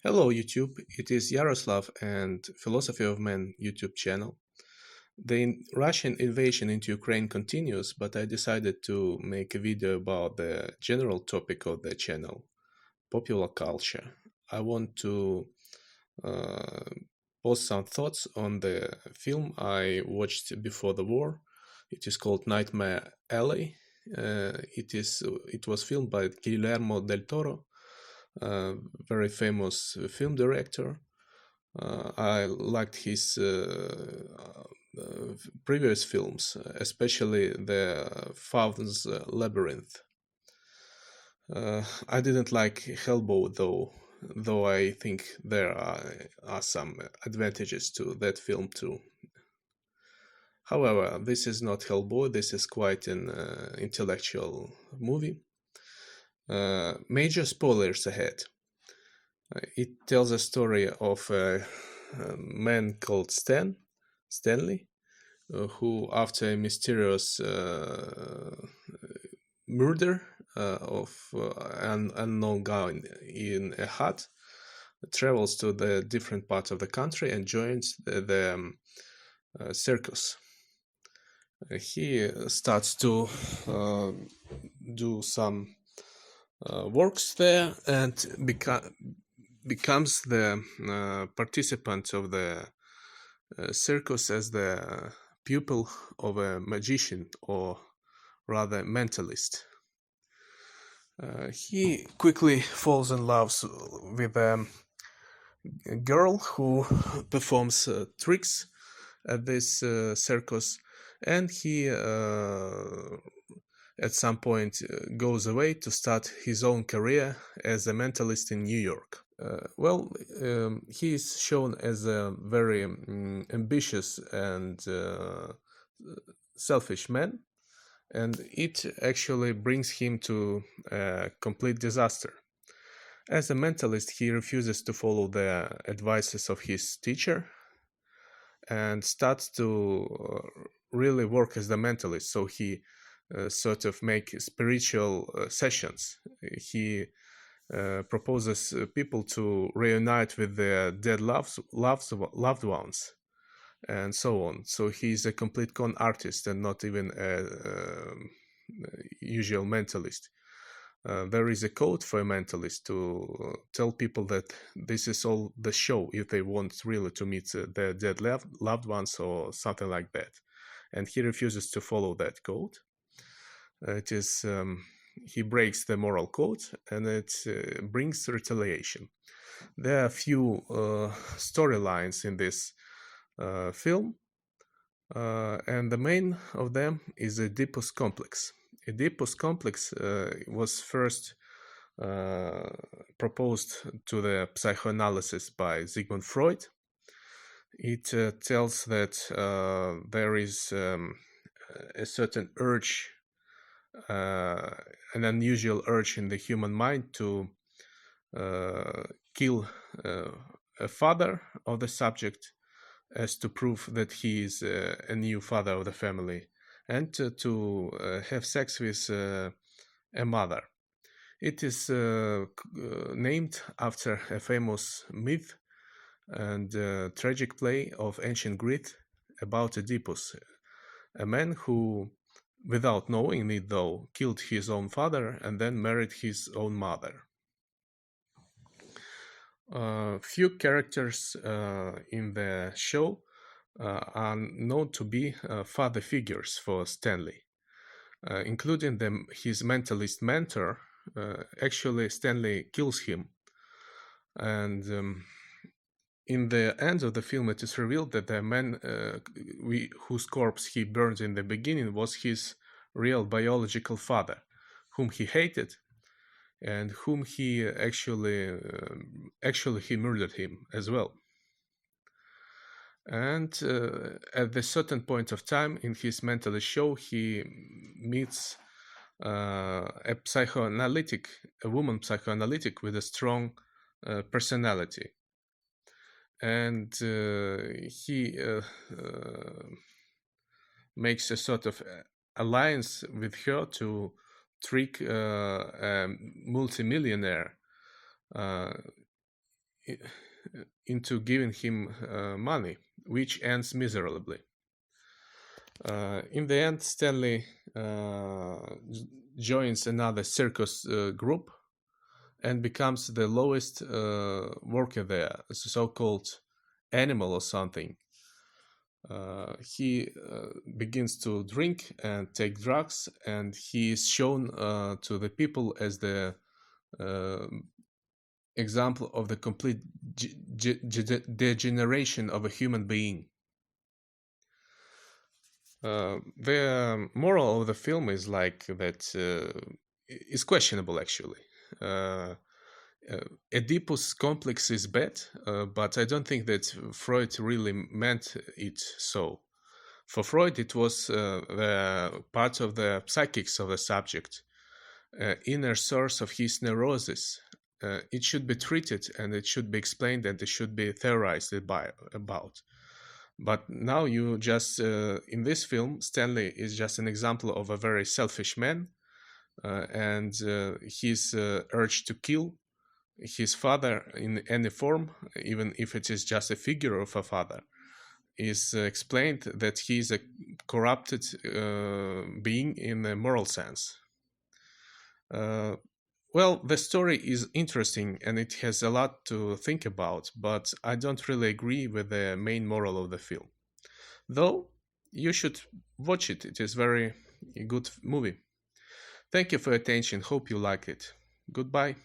Hello YouTube, it is Yaroslav and Philosophy of Man YouTube channel. The Russian invasion into Ukraine continues, but I decided to make a video about the general topic of the channel, popular culture. I want to uh, post some thoughts on the film I watched before the war. It is called Nightmare Alley. It was filmed by Guillermo del Toro, very famous film director. I liked his previous films, especially the Faun's Labyrinth. I didn't like Hellboy though I think there are some advantages to that film too. However, this is not Hellboy. This is quite an intellectual movie. Major spoilers ahead. It tells a story of a man called Stanley, who, after a mysterious murder of an unknown guy in a hut, travels to the different parts of the country and joins the circus. He starts to uh, do some works there and becomes the participant of the circus as the pupil of a magician, or rather mentalist. He quickly falls in love with a girl who performs tricks at this circus, and he at some point goes away to start his own career as a mentalist in New York. He is shown as a very ambitious and selfish man, and it actually brings him to a complete disaster. As a mentalist, he refuses to follow the advices of his teacher and starts to really work as the mentalist. So he sort of make spiritual sessions. He proposes people to reunite with their dead loved ones, and so on. So he's a complete con artist and not even a usual mentalist. There is a code for a mentalist to tell people that this is all the show if they want really to meet their dead loved ones or something like that. And he refuses to follow that code. It is he breaks the moral code, and it brings retaliation. There are a few storylines in this film, and the main of them is Oedipus complex. Oedipus complex was first proposed to the psychoanalysis by Sigmund Freud. It tells that there is a certain urge, an unusual urge in the human mind to kill a father of the subject as to prove that he is a new father of the family, and to have sex with a mother. It is named after a famous myth and tragic play of ancient Greece about Oedipus, a man who, without knowing it though, killed his own father and then married his own mother. Few characters in the show are known to be father figures for Stanley, including his mentalist mentor. Actually, Stanley kills him, and in the end of the film, it is revealed that the man whose corpse he burned in the beginning was his real biological father, whom he hated and whom he actually he murdered him as well. And at a certain point of time in his mentalist show, he meets a psychoanalytic, a woman psychoanalytic with a strong personality, and he makes a sort of alliance with her to trick a multimillionaire i- into giving him money, which ends miserably. In the end, Stanley joins another circus group and becomes the lowest worker there, so-called animal or something. He begins to drink and take drugs, and he is shown to the people as the uh, example of the complete degeneration of a human being. The moral of the film is like that is questionable actually. Uh, Oedipus complex is bad, but I don't think that Freud really meant it so. For Freud, it was the part of the psychics of the subject, inner source of his neurosis. It should be treated and it should be explained and it should be theorized about. But now you just, in this film, Stanley is just an example of a very selfish man, and his urge to kill his father in any form, even if it is just a figure of a father, is explained that he is a corrupted being in a moral sense. Uh, well, the story is interesting and it has a lot to think about, but I don't really agree with the main moral of the film. Though you should watch it, it is very good movie. Thank you for your attention. Hope you like it. Goodbye.